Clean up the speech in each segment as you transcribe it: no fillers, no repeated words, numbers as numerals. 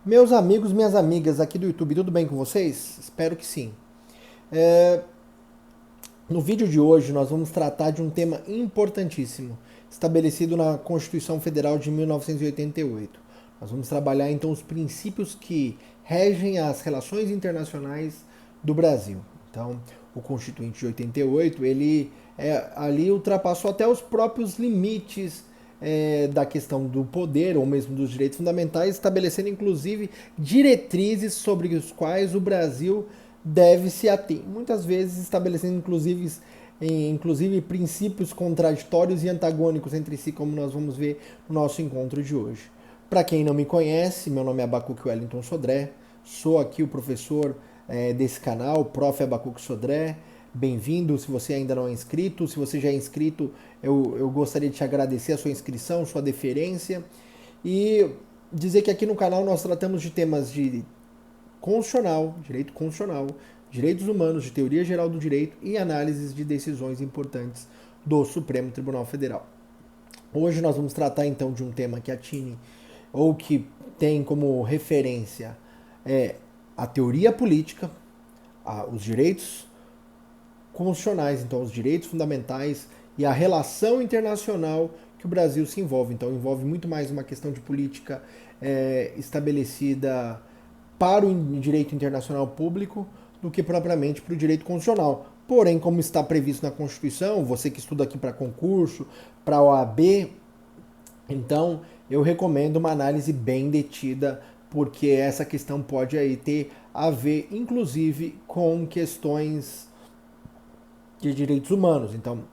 Meus amigos, minhas amigas aqui do YouTube, tudo bem com vocês? Espero que sim. No vídeo de hoje nós vamos tratar de um tema importantíssimo, estabelecido na Constituição Federal de 1988. Nós vamos trabalhar então os princípios que regem as relações internacionais do Brasil. Então, o Constituinte de 88, ele ali ultrapassou até os próprios limites da questão do poder ou mesmo dos direitos fundamentais, estabelecendo inclusive diretrizes sobre os quais o Brasil deve se ater. Muitas vezes estabelecendo inclusive princípios contraditórios e antagônicos entre si, como nós vamos ver no nosso encontro de hoje. Para quem não me conhece, meu nome é Abacuque Wellington Sodré, sou aqui o professor desse canal, Prof. Abacuque Sodré. Bem-vindo, se você ainda não é inscrito. Se você já é inscrito, eu gostaria de te agradecer a sua inscrição, sua deferência. E dizer que aqui no canal nós tratamos de temas de direito constitucional, direitos humanos, de teoria geral do direito e análises de decisões importantes do Supremo Tribunal Federal. Hoje nós vamos tratar então de um tema que atine ou que tem como referência a teoria política, os direitos constitucionais, então os direitos fundamentais e a relação internacional que o Brasil se envolve. Então envolve muito mais uma questão de política estabelecida para o direito internacional público do que propriamente para o direito constitucional. Porém, como está previsto na Constituição, você que estuda aqui para concurso, para OAB, então eu recomendo uma análise bem detida, porque essa questão pode aí ter a ver, inclusive, com questões de direitos humanos. Então,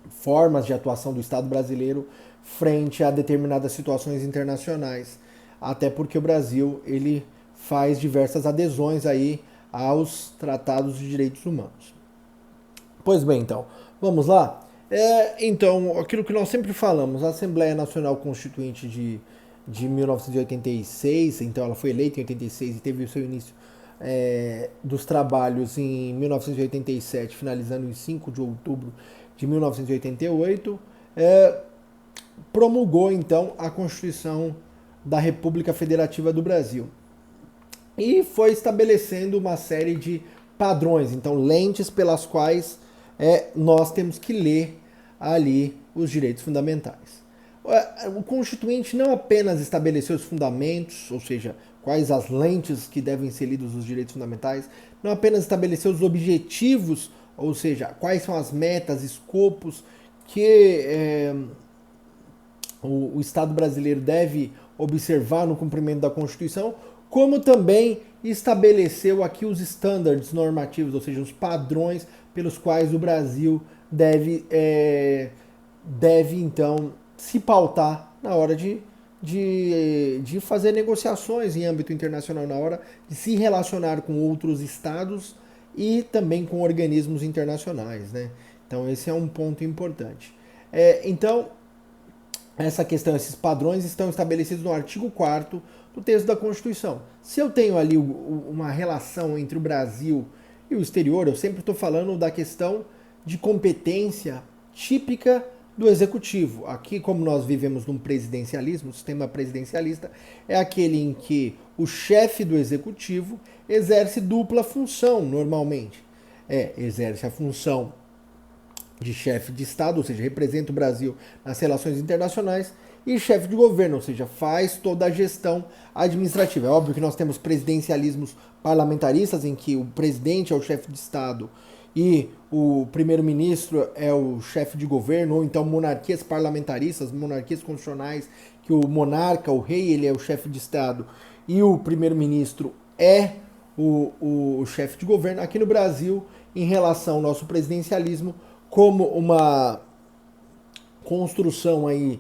formas de atuação do Estado brasileiro frente a determinadas situações internacionais. Até porque o Brasil, ele faz diversas adesões aí aos tratados de direitos humanos. Pois bem, então, vamos lá? Então, aquilo que nós sempre falamos, a Assembleia Nacional Constituinte de 1986, então ela foi eleita em 86 e teve o seu início dos trabalhos em 1987, finalizando em 5 de outubro de 1988, promulgou então a Constituição da República Federativa do Brasil e foi estabelecendo uma série de padrões, então lentes pelas quais nós temos que ler ali os direitos fundamentais. O Constituinte não apenas estabeleceu os fundamentos, ou seja, quais as lentes que devem ser lidos os direitos fundamentais, não apenas estabeleceu os objetivos, ou seja, quais são as metas, escopos que o Estado brasileiro deve observar no cumprimento da Constituição, como também estabeleceu aqui os standards normativos, ou seja, os padrões pelos quais o Brasil deve então se pautar na hora de fazer negociações em âmbito internacional, na hora de se relacionar com outros estados e também com organismos internacionais, né? Então esse é um ponto importante. Então, essa questão, esses padrões estão estabelecidos no artigo 4º do texto da Constituição. Se eu tenho ali uma relação entre o Brasil e o exterior, eu sempre estou falando da questão de competência típica do executivo. Aqui, como nós vivemos num presidencialismo, o sistema presidencialista é aquele em que o chefe do executivo exerce dupla função, normalmente. Exerce a função de chefe de Estado, ou seja, representa o Brasil nas relações internacionais, e chefe de governo, ou seja, faz toda a gestão administrativa. É óbvio que nós temos presidencialismos parlamentaristas, em que o presidente é o chefe de Estado e o primeiro-ministro é o chefe de governo, ou então monarquias parlamentaristas, monarquias constitucionais, que o monarca, o rei, ele é o chefe de Estado e o primeiro-ministro é o chefe de governo. Aqui no Brasil, em relação ao nosso presidencialismo, como uma construção aí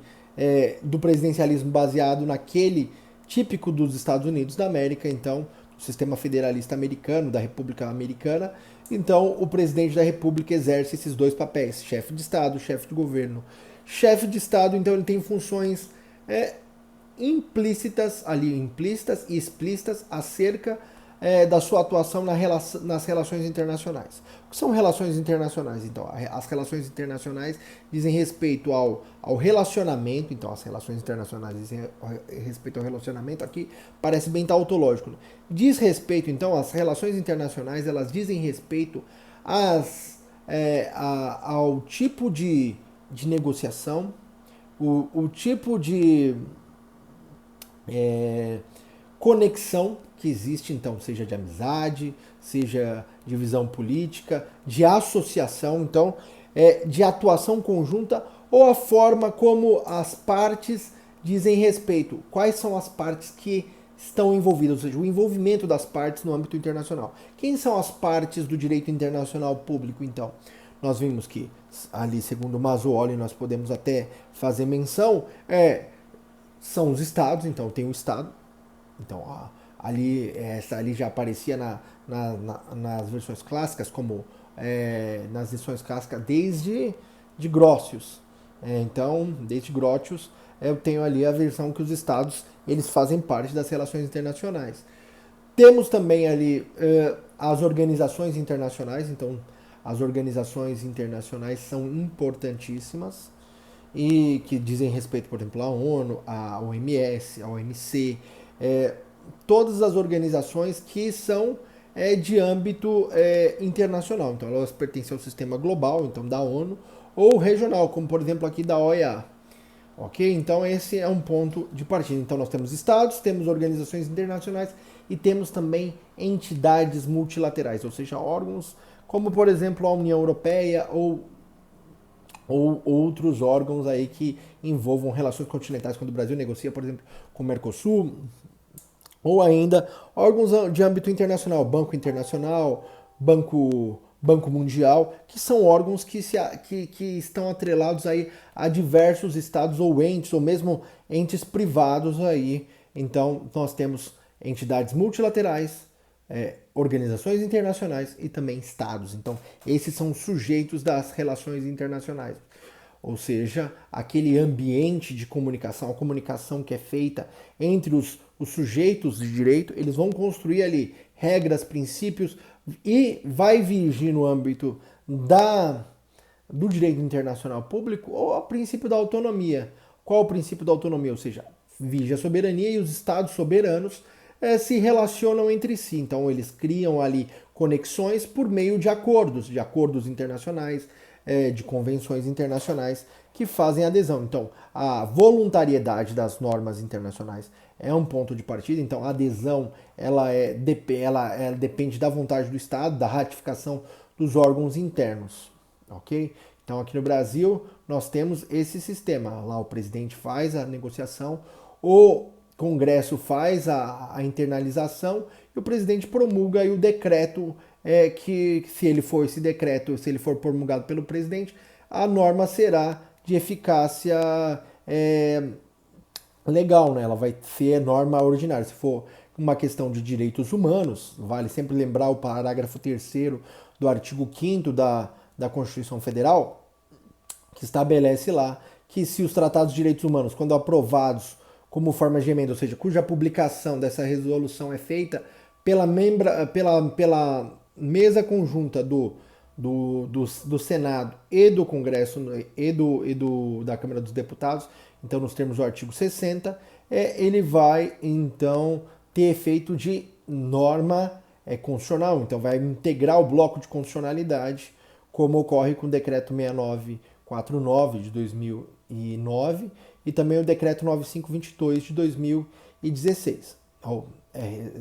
do presidencialismo baseado naquele típico dos Estados Unidos da América, então, do sistema federalista americano, da República Americana. Então, o presidente da República exerce esses dois papéis, chefe de Estado, chefe de governo. Chefe de Estado, então, ele tem funções implícitas e explícitas acerca da sua atuação nas relações internacionais. O que são relações internacionais? Então, as relações internacionais dizem respeito ao relacionamento, então as relações internacionais dizem respeito ao relacionamento, aqui parece bem tautológico. Né? Diz respeito, então, as relações internacionais, elas dizem respeito ao tipo de negociação, o tipo de conexão que existe, então, seja de amizade, seja de visão política, de associação, então, de atuação conjunta, ou a forma como as partes dizem respeito. Quais são as partes que estão envolvidas, ou seja, o envolvimento das partes no âmbito internacional. Quem são as partes do direito internacional público, então? Nós vimos que, ali, segundo Mazzoli, nós podemos até fazer menção, são os estados, então tem o estado, então essa ali já aparecia nas versões clássicas, como nas versões clássicas desde de Grócius. Então, desde Grócius, eu tenho ali a versão que os estados eles fazem parte das relações internacionais. Temos também ali as organizações internacionais, então as organizações internacionais são importantíssimas e que dizem respeito, por exemplo, à ONU, à OMS, à OMC, todas as organizações que são de âmbito internacional. Então elas pertencem ao sistema global, então da ONU, ou regional, como por exemplo aqui da OEA. Ok? Então esse é um ponto de partida. Então nós temos estados, temos organizações internacionais e temos também entidades multilaterais, ou seja, órgãos como por exemplo a União Europeia ou outros órgãos aí que envolvam relações continentais, quando o Brasil negocia, por exemplo, com o Mercosul, ou ainda órgãos de âmbito internacional, Banco Internacional, Banco Mundial, que são órgãos que estão atrelados aí a diversos estados ou mesmo entes privados aí. Então, nós temos entidades multilaterais, organizações internacionais e também estados. Então, esses são os sujeitos das relações internacionais. Ou seja, aquele ambiente de comunicação, a comunicação que é feita entre os sujeitos de direito, eles vão construir ali regras, princípios e vai vigir no âmbito do direito internacional público ou o princípio da autonomia. Qual o princípio da autonomia? Ou seja, vige a soberania e os estados soberanos se relacionam entre si. Então eles criam ali conexões por meio de acordos internacionais, de convenções internacionais que fazem adesão. Então a voluntariedade das normas internacionais é um ponto de partida. Então a adesão ela depende da vontade do Estado, da ratificação dos órgãos internos. Ok? Então aqui no Brasil nós temos esse sistema. Lá o presidente faz a negociação, o Congresso faz a internalização e o presidente promulga aí o decreto que, se ele for promulgado pelo presidente, a norma será de eficácia legal, né? Ela vai ser norma ordinária. Se for uma questão de direitos humanos, vale sempre lembrar o parágrafo 3º do artigo 5º da Constituição Federal, que estabelece lá que se os tratados de direitos humanos, quando aprovados como forma de emenda, ou seja, cuja publicação dessa resolução é feita pela mesa conjunta do Senado e do Congresso da Câmara dos Deputados, então nos termos do artigo 60, ele vai então ter efeito de norma constitucional, então vai integrar o bloco de constitucionalidade, como ocorre com o decreto 6949 de 2009 e também o decreto 9522 de 2016, ou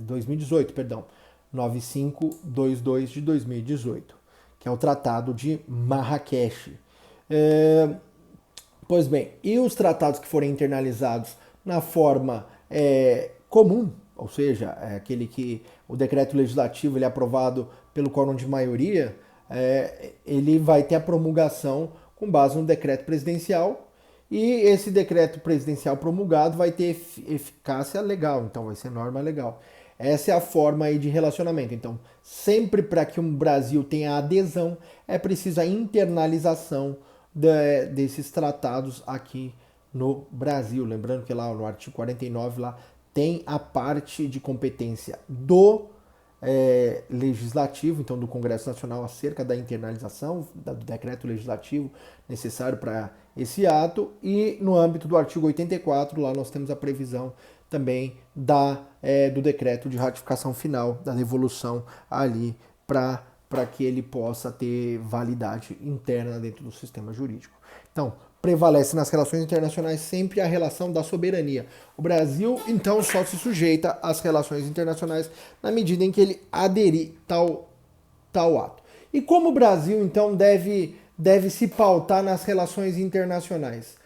2018, perdão, 9522 de 2018, que é o Tratado de Marrakech. Pois bem, e os tratados que forem internalizados na forma comum, ou seja, aquele que o decreto legislativo ele é aprovado pelo quórum de maioria, ele vai ter a promulgação com base no decreto presidencial, e esse decreto presidencial promulgado vai ter eficácia legal, então vai ser norma legal. Essa é a forma aí de relacionamento. Então, sempre para que um Brasil tenha adesão, é preciso a internalização desses tratados aqui no Brasil. Lembrando que lá no artigo 49 lá tem a parte de competência do legislativo, então do Congresso Nacional, acerca da internalização do decreto legislativo necessário para esse ato, e no âmbito do artigo 84, lá nós temos a previsão também do decreto de ratificação final, da devolução ali para que ele possa ter validade interna dentro do sistema jurídico. Então, prevalece nas relações internacionais sempre a relação da soberania. O Brasil, então, só se sujeita às relações internacionais na medida em que ele aderir tal ato. E como o Brasil, então, deve se pautar nas relações internacionais?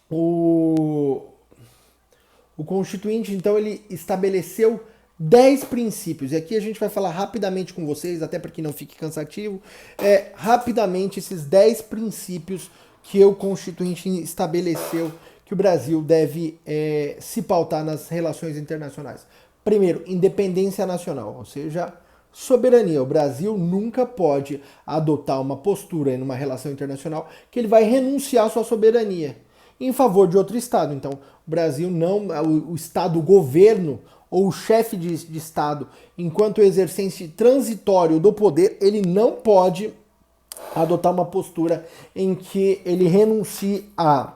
O Constituinte, então, ele estabeleceu 10 princípios, e aqui a gente vai falar rapidamente com vocês, até para que não fique cansativo, rapidamente esses 10 princípios que o Constituinte estabeleceu que o Brasil deve se pautar nas relações internacionais. Primeiro, independência nacional, ou seja, soberania. O Brasil nunca pode adotar uma postura em uma relação internacional que ele vai renunciar à sua soberania em favor de outro Estado. Então, o Brasil não, o Estado, o governo, ou o chefe de Estado, enquanto exercente transitório do poder, ele não pode adotar uma postura em que ele renuncie à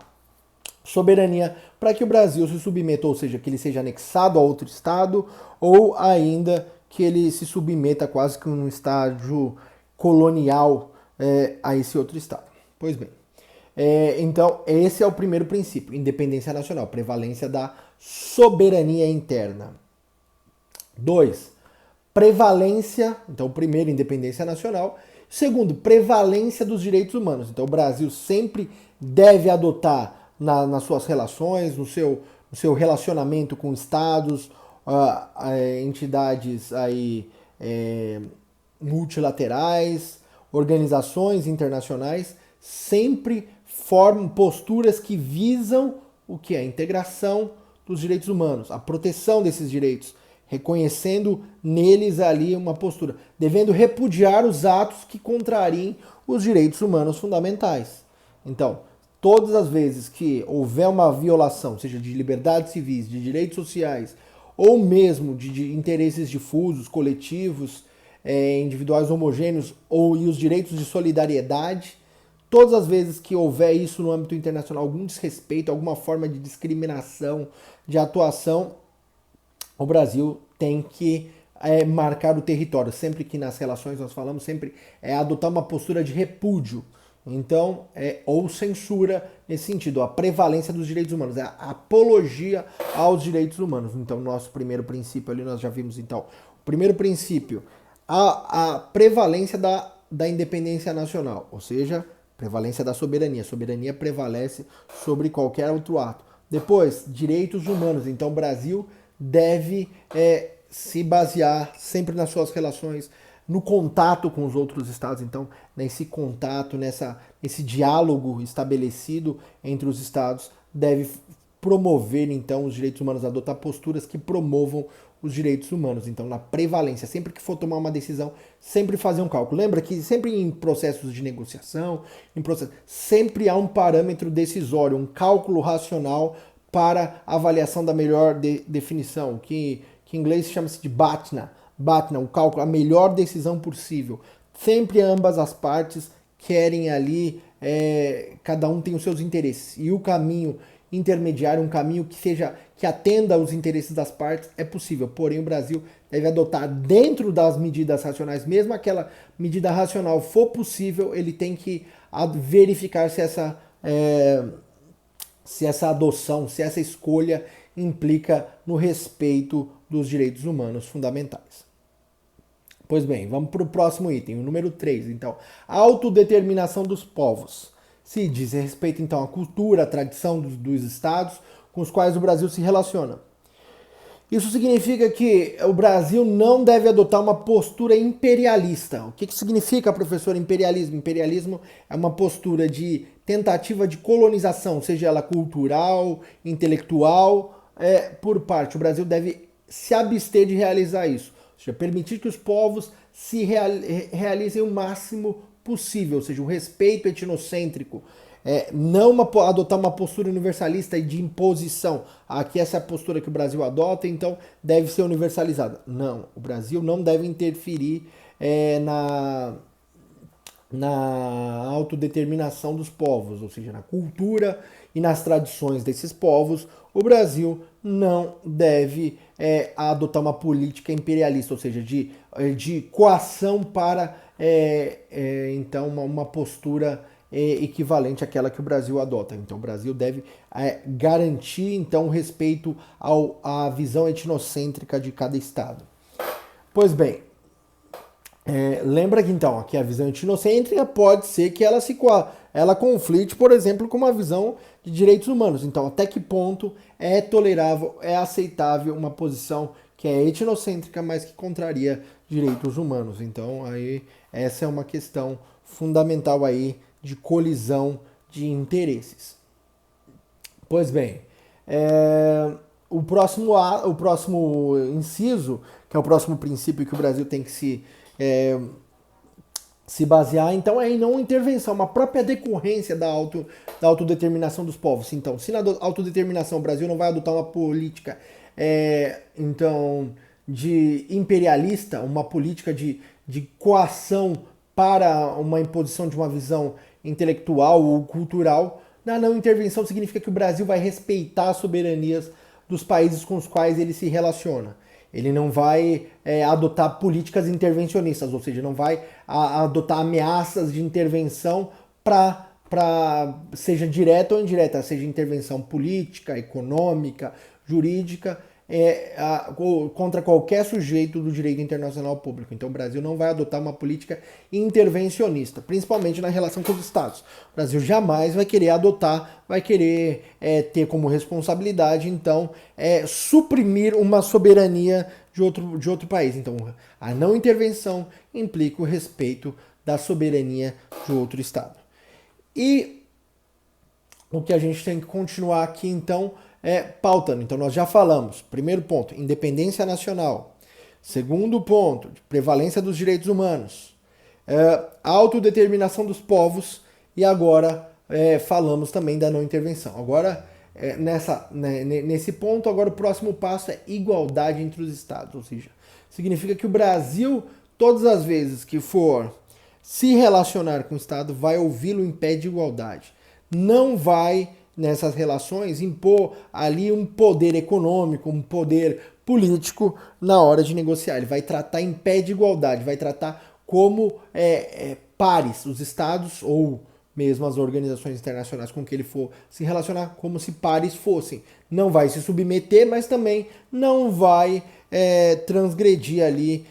soberania para que o Brasil se submeta, ou seja, que ele seja anexado a outro Estado, ou ainda que ele se submeta quase que num estágio colonial a esse outro Estado. Pois bem, então esse é o primeiro princípio, independência nacional, prevalência da soberania interna. 2. Prevalência, então primeiro, independência nacional. Segundo, prevalência dos direitos humanos. Então o Brasil sempre deve adotar nas suas relações, no seu relacionamento com estados, entidades aí, multilaterais, organizações internacionais, sempre formam posturas que visam o que é a integração dos direitos humanos, a proteção desses direitos, reconhecendo neles ali uma postura, devendo repudiar os atos que contrariem os direitos humanos fundamentais. Então, todas as vezes que houver uma violação, seja de liberdades civis, de direitos sociais, ou mesmo de interesses difusos, coletivos, individuais homogêneos, e os direitos de solidariedade, todas as vezes que houver isso no âmbito internacional, algum desrespeito, alguma forma de discriminação, de atuação, o Brasil tem que marcar o território. Sempre que nas relações nós falamos, sempre adotar uma postura de repúdio. Então, ou censura nesse sentido, a prevalência dos direitos humanos, a apologia aos direitos humanos. Então, nosso primeiro princípio ali, nós já vimos, então, o primeiro princípio, a prevalência da independência nacional, ou seja, prevalência da soberania. A soberania prevalece sobre qualquer outro ato. Depois, direitos humanos. Então, o Brasil deve se basear sempre nas suas relações, no contato com os outros estados. Então, nesse contato, nesse diálogo estabelecido entre os estados, deve promover, então, os direitos humanos, adotar posturas que promovam os direitos humanos. Então, na prevalência, sempre que for tomar uma decisão, sempre fazer um cálculo. Lembra que sempre em processos de negociação, sempre há um parâmetro decisório, um cálculo racional para avaliação da melhor definição, que em inglês chama-se de BATNA, o cálculo, a melhor decisão possível. Sempre ambas as partes querem ali, cada um tem os seus interesses, e o caminho intermediário, um caminho que atenda aos interesses das partes, é possível. Porém, o Brasil deve adotar dentro das medidas racionais, mesmo aquela medida racional for possível, ele tem que verificar se essa adoção, se essa escolha implica no respeito dos direitos humanos fundamentais. Pois bem, vamos para o próximo item, o número 3. Então, autodeterminação dos povos. Se diz respeito, então, à cultura, à tradição dos estados com os quais o Brasil se relaciona. Isso significa que o Brasil não deve adotar uma postura imperialista. O que significa, professor, imperialismo? Imperialismo é uma postura de tentativa de colonização, seja ela cultural, intelectual, por parte. O Brasil deve se abster de realizar isso. Ou seja, permitir que os povos se realizem o máximo possível, ou seja, o respeito etnocêntrico, não adotar uma postura universalista e de imposição. Aqui essa é a postura que o Brasil adota, então deve ser universalizada. Não, o Brasil não deve interferir na autodeterminação dos povos, ou seja, na cultura e nas tradições desses povos. O Brasil não deve adotar uma política imperialista, ou seja, de coação para então uma postura equivalente àquela que o Brasil adota. Então o Brasil deve garantir então o respeito à visão etnocêntrica de cada estado. Pois bem, lembra que então que a visão etnocêntrica pode ser que ela conflite, por exemplo, com uma visão de direitos humanos. Então, até que ponto é tolerável, é aceitável uma posição que é etnocêntrica, mas que contraria direitos humanos. Então, aí essa é uma questão fundamental aí de colisão de interesses. Pois bem, o próximo inciso, que é o próximo princípio que o Brasil tem que se basear, então, é em não intervenção, uma própria decorrência da autodeterminação dos povos. Então, se na autodeterminação o Brasil não vai adotar uma política então, de imperialista, uma política de coação para uma imposição de uma visão intelectual ou cultural, na não intervenção significa que o Brasil vai respeitar as soberanias dos países com os quais ele se relaciona. Ele não vai adotar políticas intervencionistas, ou seja, não vai adotar ameaças de intervenção seja direta ou indireta, seja intervenção política, econômica, jurídica, contra qualquer sujeito do direito internacional público. Então o Brasil não vai adotar uma política intervencionista, principalmente na relação com os estados. O Brasil jamais vai querer ter como responsabilidade, então, suprimir uma soberania de outro país. Então, a não intervenção implica o respeito da soberania de outro estado. E o que a gente tem que continuar aqui, então, pautando. Então, nós já falamos. Primeiro ponto, independência nacional. Segundo ponto, prevalência dos direitos humanos. Autodeterminação dos povos. E agora falamos também da não intervenção. Agora, nesse ponto, agora o próximo passo é igualdade entre os estados. Ou seja, significa que o Brasil, todas as vezes que for se relacionar com o estado, vai ouvi-lo em pé de igualdade. Não vai, nessas relações, impor ali um poder econômico, um poder político na hora de negociar. Ele vai tratar em pé de igualdade, vai tratar como pares, os estados ou mesmo as organizações internacionais com que ele for se relacionar, como se pares fossem. Não vai se submeter, mas também não vai transgredir ali,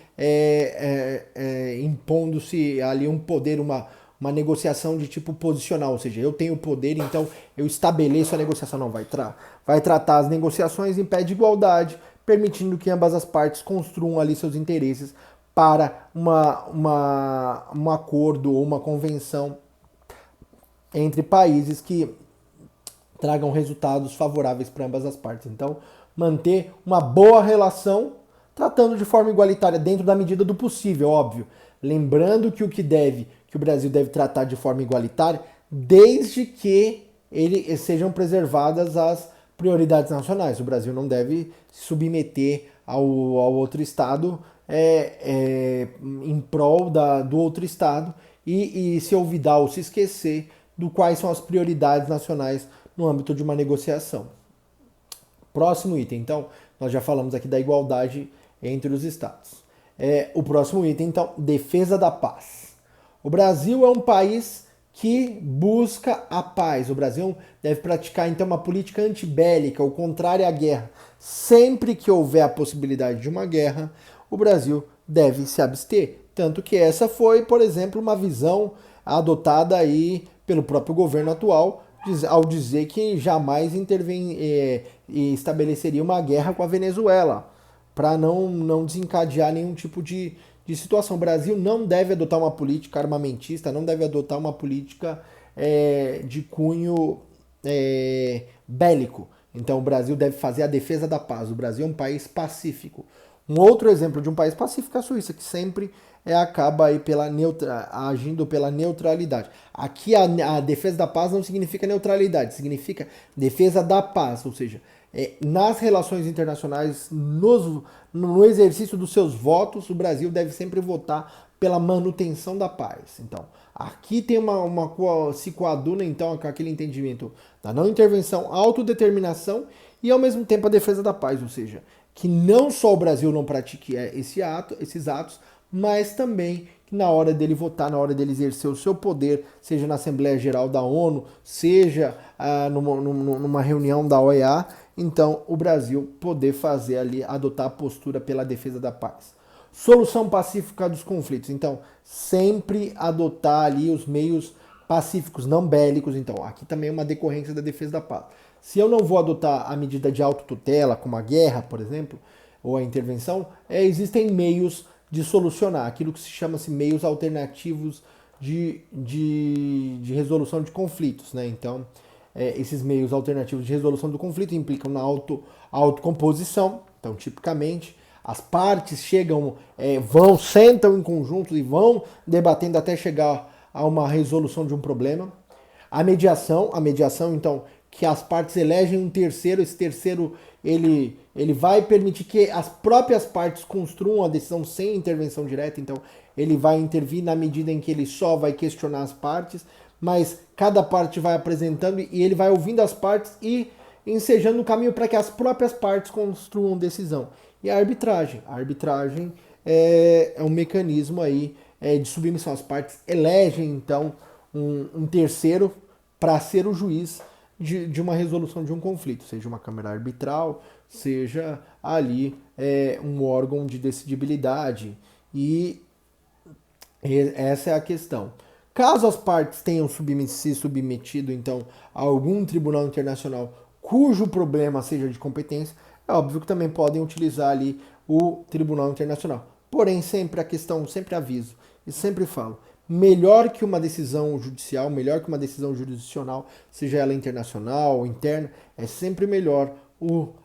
impondo-se ali um poder, uma negociação de tipo posicional, ou seja, eu tenho poder, então eu estabeleço a negociação. Não, vai tratar as negociações em pé de igualdade, permitindo que ambas as partes construam ali seus interesses para um acordo ou uma convenção entre países que tragam resultados favoráveis para ambas as partes. Então, manter uma boa relação, tratando de forma igualitária dentro da medida do possível, óbvio. Lembrando que que o Brasil deve tratar de forma igualitária, desde que sejam preservadas as prioridades nacionais. O Brasil não deve se submeter ao outro Estado em prol do outro Estado e se olvidar ou se esquecer do quais são as prioridades nacionais no âmbito de uma negociação. Próximo item, então, nós já falamos aqui da igualdade entre os Estados. O próximo item, então, defesa da paz. O Brasil é um país que busca a paz. O Brasil deve praticar, então, uma política antibélica, ou contrária à guerra. Sempre que houver a possibilidade de uma guerra, o Brasil deve se abster. Tanto que essa foi, por exemplo, uma visão adotada aí pelo próprio governo atual, ao dizer que jamais estabeleceria uma guerra com a Venezuela, para não desencadear nenhum tipo de situação. O Brasil não deve adotar uma política armamentista, não deve adotar uma política de cunho bélico. Então o Brasil deve fazer a defesa da paz. O Brasil é um país pacífico. Um outro exemplo de um país pacífico é a Suíça, que sempre acaba aí agindo pela neutralidade. Aqui a defesa da paz não significa neutralidade, significa defesa da paz, ou seja, nas relações internacionais, no exercício dos seus votos, o Brasil deve sempre votar pela manutenção da paz. Então, aqui tem se coaduna então com aquele entendimento da não intervenção, autodeterminação e ao mesmo tempo a defesa da paz, ou seja, que não só o Brasil não pratique esses atos, mas também que na hora dele votar, na hora dele exercer o seu poder, seja na Assembleia Geral da ONU, seja numa reunião da OEA, então o Brasil poder fazer ali, adotar a postura pela defesa da paz. Solução pacífica dos conflitos. Então, sempre adotar ali os meios pacíficos, não bélicos. Então, aqui também é uma decorrência da defesa da paz. Se eu não vou adotar a medida de autotutela, como a guerra, por exemplo, ou a intervenção, existem meios de solucionar, aquilo que se chama-se meios alternativos de resolução de conflitos, né? Então, esses meios alternativos de resolução do conflito implicam na autocomposição. Então, tipicamente, as partes sentam em conjunto e vão debatendo até chegar a uma resolução de um problema. A mediação, então, que as partes elegem um terceiro, esse terceiro ele vai permitir que as próprias partes construam a decisão sem intervenção direta, então ele vai intervir na medida em que ele só vai questionar as partes, mas cada parte vai apresentando e ele vai ouvindo as partes e ensejando o caminho para que as próprias partes construam decisão. E a arbitragem é um mecanismo aí de submissão. As partes elegem então um terceiro para ser o juiz de uma resolução de um conflito, seja uma câmara arbitral, seja ali um órgão de decidibilidade. E essa é a questão. Caso as partes tenham se submetido então a algum tribunal internacional cujo problema seja de competência, é óbvio que também podem utilizar ali o Tribunal Internacional. Porém, sempre aviso e sempre falo, melhor que uma decisão judicial, melhor que uma decisão jurisdicional, seja ela internacional ou interna, é sempre melhor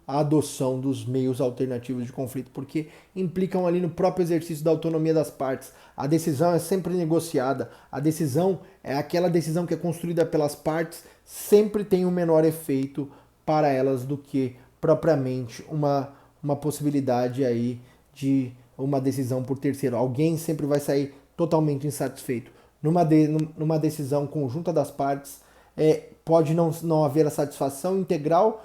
a adoção dos meios alternativos de conflito, porque implicam ali no próprio exercício da autonomia das partes. A decisão é sempre negociada, a decisão é aquela decisão que é construída pelas partes, sempre tem um menor efeito para elas do que propriamente uma possibilidade aí de uma decisão por terceiro. Alguém sempre vai sair totalmente insatisfeito. Numa decisão conjunta das partes, pode não haver a satisfação integral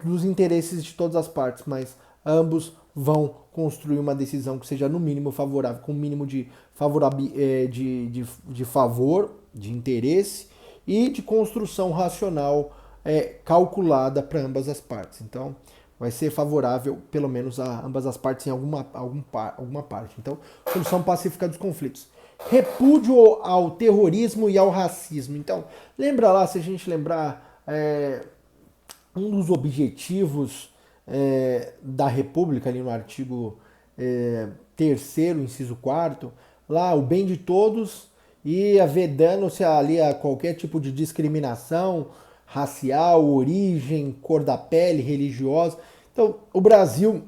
dos interesses de todas as partes, mas ambos vão construir uma decisão que seja no mínimo favorável, com o mínimo de favor, de interesse e de construção racional calculada para ambas as partes. Então, vai ser favorável, pelo menos, a ambas as partes em alguma parte. Então, solução pacífica dos conflitos. Repúdio ao terrorismo e ao racismo. Então, lembra lá, se a gente lembrar, um dos objetivos da República, ali no artigo 3º, inciso 4º, lá, o bem de todos e vedando-se ali a qualquer tipo de discriminação racial, origem, cor da pele, religiosa. Então, o Brasil,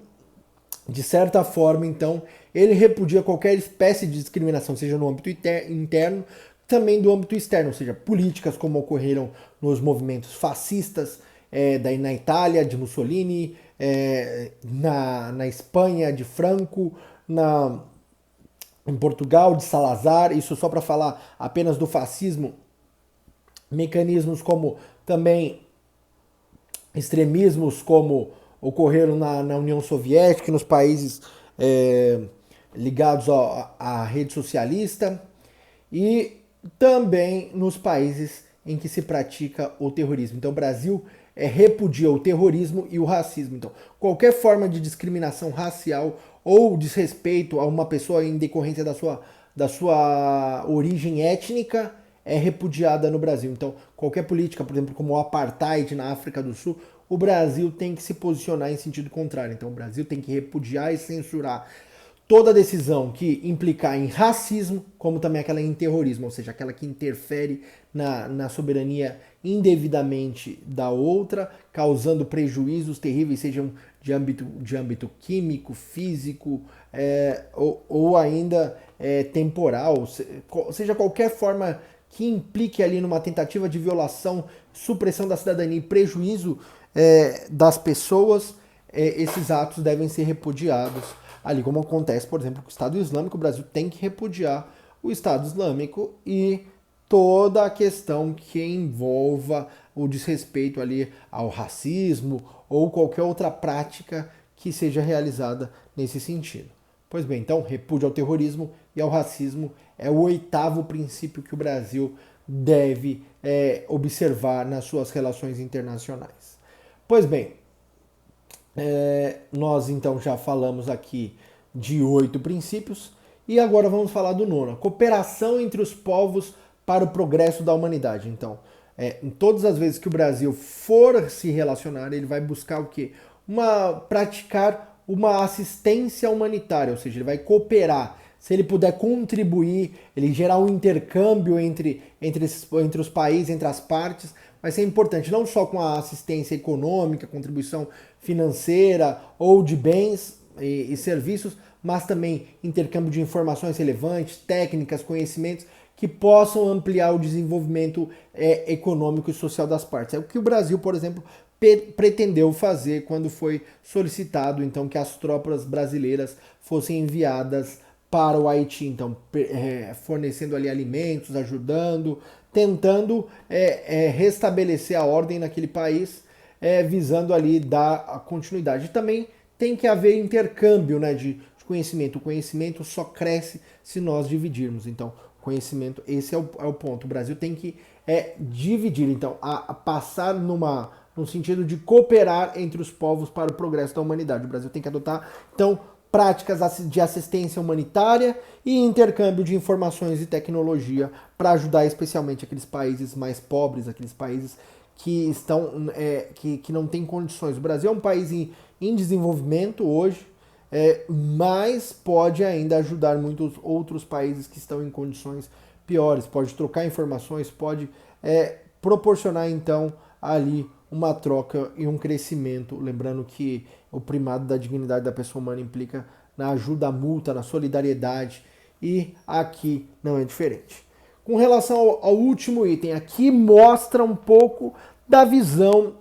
de certa forma, então, ele repudia qualquer espécie de discriminação, seja no âmbito interno, também do âmbito externo, ou seja, políticas como ocorreram nos movimentos fascistas na Itália, de Mussolini, na Espanha, de Franco, em Portugal, de Salazar, isso só para falar apenas do fascismo, mecanismos como também extremismos como ocorreram na União Soviética e nos países ligados à rede socialista e também nos países em que se pratica o terrorismo. Então o Brasil repudia o terrorismo e o racismo. Então qualquer forma de discriminação racial ou desrespeito a uma pessoa em decorrência da sua origem étnica é repudiada no Brasil. Então, qualquer política, por exemplo, como o apartheid na África do Sul, o Brasil tem que se posicionar em sentido contrário. Então, o Brasil tem que repudiar e censurar toda decisão que implicar em racismo, como também aquela em terrorismo, ou seja, aquela que interfere na soberania indevidamente da outra, causando prejuízos terríveis, sejam de âmbito químico, físico, ou ainda temporal, seja qualquer forma que implique ali numa tentativa de violação, supressão da cidadania e prejuízo das pessoas, esses atos devem ser repudiados. Ali como acontece, por exemplo, com o Estado Islâmico, o Brasil tem que repudiar o Estado Islâmico e toda a questão que envolva o desrespeito ali ao racismo ou qualquer outra prática que seja realizada nesse sentido. Pois bem, então, repúdio ao terrorismo e ao racismo é o 8º princípio que o Brasil deve observar nas suas relações internacionais. Pois bem, nós então já falamos aqui de 8 princípios e agora vamos falar do 9º, cooperação entre os povos para o progresso da humanidade. Então, em todas as vezes que o Brasil for se relacionar, ele vai buscar o quê? Praticar uma assistência humanitária, ou seja, ele vai cooperar. Se ele puder contribuir, ele gerar um intercâmbio entre os países, entre as partes, vai ser importante, não só com a assistência econômica, contribuição financeira ou de bens e serviços, mas também intercâmbio de informações relevantes, técnicas, conhecimentos que possam ampliar o desenvolvimento econômico e social das partes. É o que o Brasil, por exemplo, pretendeu fazer quando foi solicitado então que as tropas brasileiras fossem enviadas para o Haiti, então fornecendo ali alimentos, ajudando, tentando restabelecer a ordem naquele país, visando ali dar a continuidade. E também tem que haver intercâmbio, né, de conhecimento. O conhecimento só cresce se nós dividirmos. Então, conhecimento, esse é o ponto. O Brasil tem que dividir, então, a passar num sentido de cooperar entre os povos para o progresso da humanidade. O Brasil tem que adotar, então, práticas de assistência humanitária e intercâmbio de informações e tecnologia para ajudar especialmente aqueles países mais pobres, aqueles países que que não têm condições. O Brasil é um país em desenvolvimento hoje, mas pode ainda ajudar muitos outros países que estão em condições piores, pode trocar informações, pode proporcionar então ali uma troca e um crescimento, lembrando que o primado da dignidade da pessoa humana implica na ajuda mútua, na solidariedade, e aqui não é diferente. Com relação ao último item, aqui mostra um pouco da visão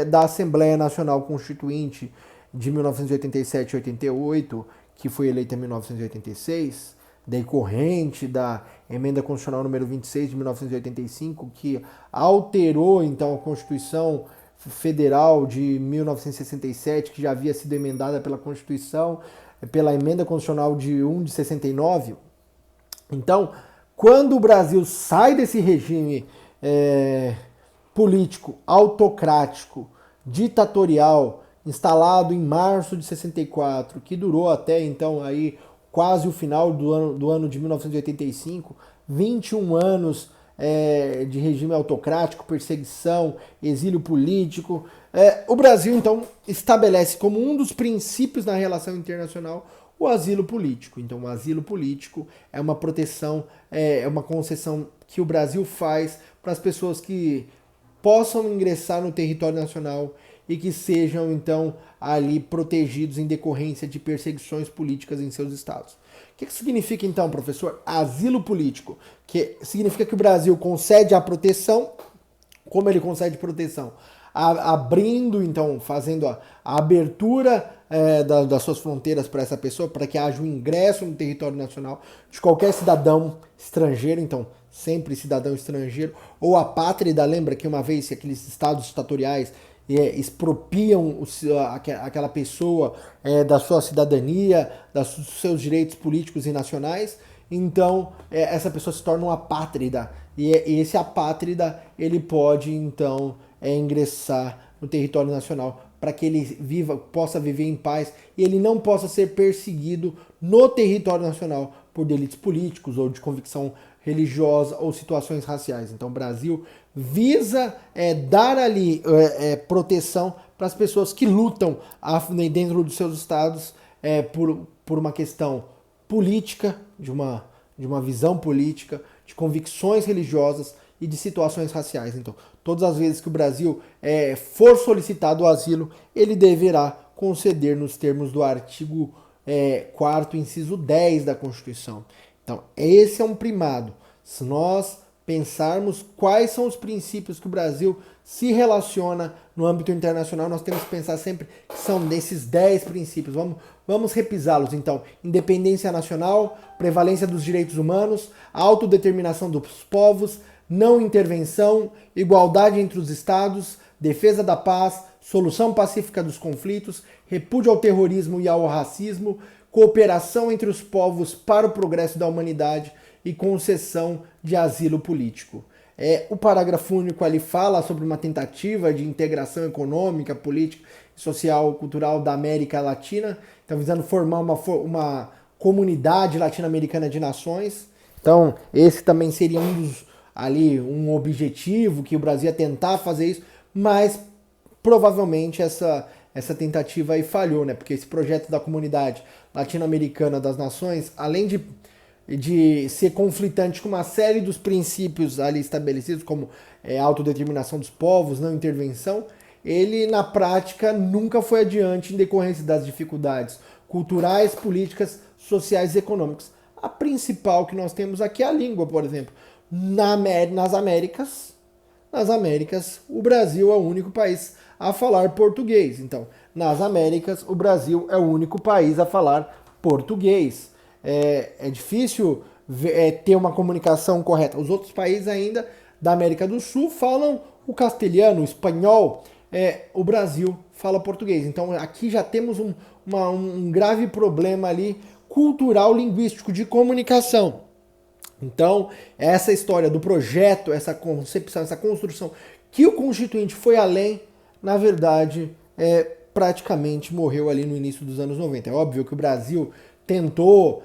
da Assembleia Nacional Constituinte de 1987 e 88, que foi eleita em 1986, decorrente da Emenda Constitucional número 26 de 1985, que alterou então a Constituição Federal de 1967, que já havia sido emendada pela Constituição, pela Emenda Constitucional de 1 de 69. Então, quando o Brasil sai desse regime político, autocrático, ditatorial, instalado em março de 64, que durou até então aí quase o final do ano de 1985, 21 anos de regime autocrático, perseguição, exílio político. O Brasil, então, estabelece como um dos princípios na relação internacional o asilo político. Então, o asilo político é uma proteção, é uma concessão que o Brasil faz para as pessoas que possam ingressar no território nacional e que sejam, então, ali protegidos em decorrência de perseguições políticas em seus estados. O que significa, então, professor? Asilo político, que significa que o Brasil concede a proteção. Como ele concede proteção? Abrindo, então, fazendo a abertura das suas fronteiras para essa pessoa, para que haja o ingresso no território nacional de qualquer cidadão estrangeiro, então, sempre cidadão estrangeiro, ou apátrida. Lembra que uma vez aqueles estados ditatoriais expropriam aquela pessoa da sua cidadania, dos seus direitos políticos e nacionais, então essa pessoa se torna uma apátrida, e esse apátrida ele pode então ingressar no território nacional para que ele possa viver em paz e ele não possa ser perseguido no território nacional por delitos políticos ou de convicção religiosa ou situações raciais. Então o Brasil visa dar ali proteção para as pessoas que lutam dentro dos seus estados por uma questão política, de uma visão política, de convicções religiosas e de situações raciais. Então, todas as vezes que o Brasil for solicitado o asilo, ele deverá conceder nos termos do artigo 4º, inciso 10 da Constituição. Então, esse é um primado. Se nós pensarmos quais são os princípios que o Brasil se relaciona no âmbito internacional, nós temos que pensar sempre que são desses 10 princípios. Vamos repisá-los, então. Independência nacional, prevalência dos direitos humanos, autodeterminação dos povos, não intervenção, igualdade entre os estados, defesa da paz, solução pacífica dos conflitos, repúdio ao terrorismo e ao racismo, cooperação entre os povos para o progresso da humanidade e concessão de asilo político. O parágrafo único ali fala sobre uma tentativa de integração econômica, política, social, cultural da América Latina, então visando formar uma comunidade latino-americana de nações. Então esse também seria um objetivo que o Brasil ia tentar fazer isso, mas provavelmente essa tentativa aí falhou, né? Porque esse projeto da comunidade latino-americana das nações, além de ser conflitante com uma série dos princípios ali estabelecidos, como autodeterminação dos povos, não intervenção, ele na prática nunca foi adiante em decorrência das dificuldades culturais, políticas, sociais e econômicas. A principal que nós temos aqui é a língua, por exemplo. Nas Américas, o Brasil é o único país a falar português. Então, nas Américas, o Brasil é o único país a falar português. É difícil ter uma comunicação correta. Os outros países ainda da América do Sul falam o castelhano, o espanhol. O Brasil fala português. Então, aqui já temos um grave problema ali cultural, linguístico, de comunicação. Então, essa história do projeto, essa concepção, essa construção, que o Constituinte foi além, na verdade, praticamente morreu ali no início dos anos 90. É óbvio que o Brasil tentou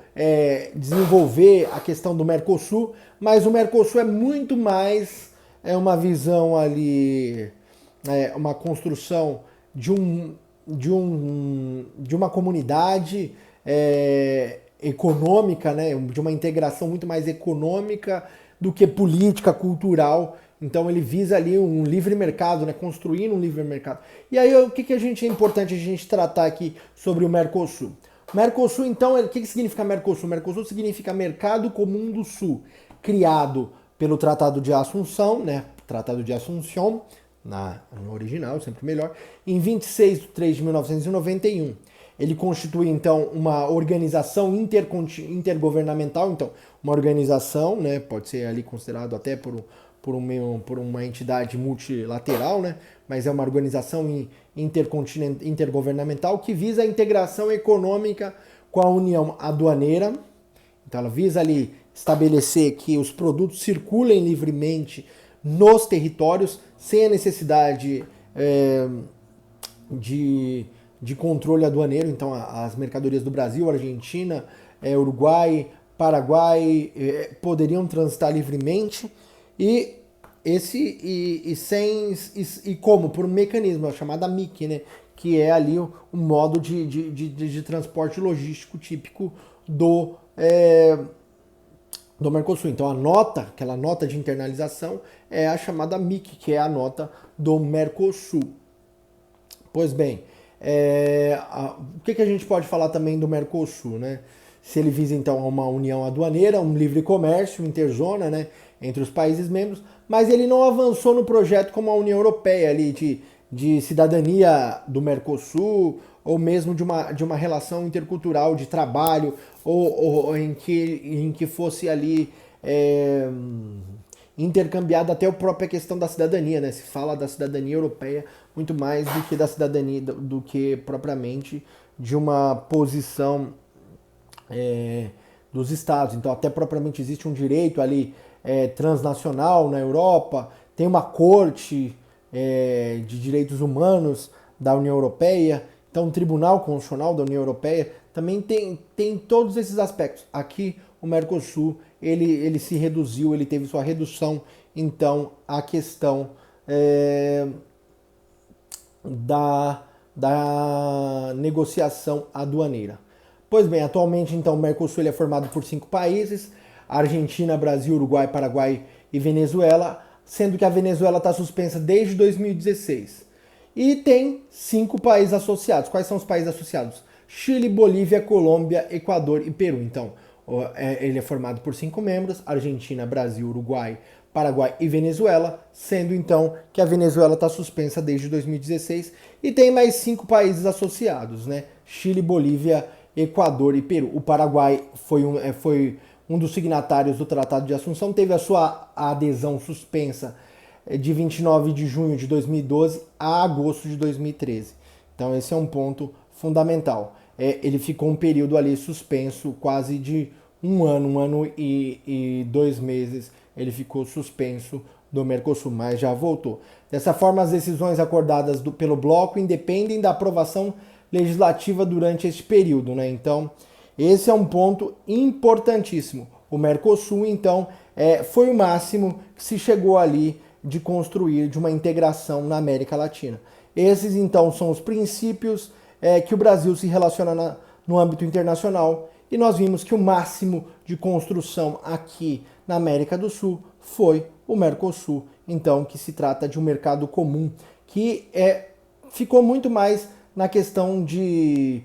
desenvolver a questão do Mercosul, mas o Mercosul é muito mais uma visão ali, uma construção de uma comunidade econômica, né, de uma integração muito mais econômica do que política, cultural. Então ele visa ali um livre mercado, né, construir um livre mercado. E aí o que é importante a gente tratar aqui sobre o Mercosul? Mercosul, então, o que significa Mercosul? Mercosul significa Mercado Comum do Sul, criado pelo Tratado de Assunção, né, Tratado de Assunção, no original, sempre melhor, em 26 de 3 de 1991. Ele constitui, então, uma organização intergovernamental, então, uma organização, né, pode ser ali considerado até por uma entidade multilateral, né, mas é uma organização intergovernamental que visa a integração econômica com a União Aduaneira. Então, ela visa ali estabelecer que os produtos circulem livremente nos territórios, sem a necessidade de controle aduaneiro. Então, as mercadorias do Brasil, Argentina, Uruguai, Paraguai poderiam transitar livremente como? Por um mecanismo chamado MIC, né? Que é ali o modo de transporte logístico típico do Mercosul. Então aquela nota de internalização é a chamada MIC, que é a nota do Mercosul. Pois bem, o que a gente pode falar também do Mercosul, né? Se ele visa então uma união aduaneira, um livre comércio, interzona, né, entre os países membros, mas ele não avançou no projeto como a União Europeia ali de cidadania do Mercosul, ou mesmo de uma relação intercultural de trabalho, ou em que fosse ali intercambiada até a própria questão da cidadania, né? Se fala da cidadania europeia muito mais do que da cidadania, do que propriamente de uma posição dos estados. Então até propriamente existe um direito ali transnacional na Europa, tem uma corte de direitos humanos da União Europeia, então o Tribunal Constitucional da União Europeia também tem todos esses aspectos. Aqui o Mercosul ele se reduziu, ele teve sua redução então à questão da negociação aduaneira. Pois bem, atualmente então o Mercosul é formado por 5 países: Argentina, Brasil, Uruguai, Paraguai e Venezuela, sendo que a Venezuela está suspensa desde 2016. E tem 5 países associados. Quais são os países associados? Chile, Bolívia, Colômbia, Equador e Peru. Então, ele é formado por 5 membros: Argentina, Brasil, Uruguai, Paraguai e Venezuela, sendo então que a Venezuela está suspensa desde 2016. E tem mais 5 países associados, né? Chile, Bolívia, Equador e Peru. O Paraguai foi um dos signatários do Tratado de Assunção, teve a sua adesão suspensa de 29 de junho de 2012 a agosto de 2013. Então esse é um ponto fundamental. Ele ficou um período ali suspenso, quase de um ano e 2 meses, ele ficou suspenso do Mercosul, mas já voltou. Dessa forma, as decisões acordadas pelo bloco independem da aprovação legislativa durante esse período, né? Então, esse é um ponto importantíssimo. O Mercosul, então, foi o máximo que se chegou ali de construir de uma integração na América Latina. Esses, então, são os princípios que o Brasil se relaciona no âmbito internacional, e nós vimos que o máximo de construção aqui na América do Sul foi o Mercosul, então, que se trata de um mercado comum, que ficou muito mais na questão de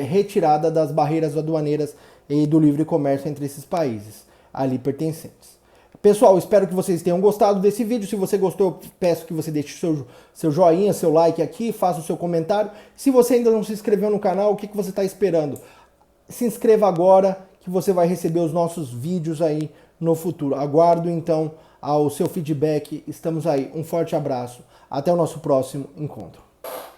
retirada das barreiras aduaneiras e do livre comércio entre esses países ali pertencentes. Pessoal, espero que vocês tenham gostado desse vídeo. Se você gostou, eu peço que você deixe seu joinha, seu like aqui, faça o seu comentário. Se você ainda não se inscreveu no canal, o que você está esperando? Se inscreva agora, que você vai receber os nossos vídeos aí no futuro. Aguardo então ao seu feedback. Estamos aí. Um forte abraço. Até o nosso próximo encontro.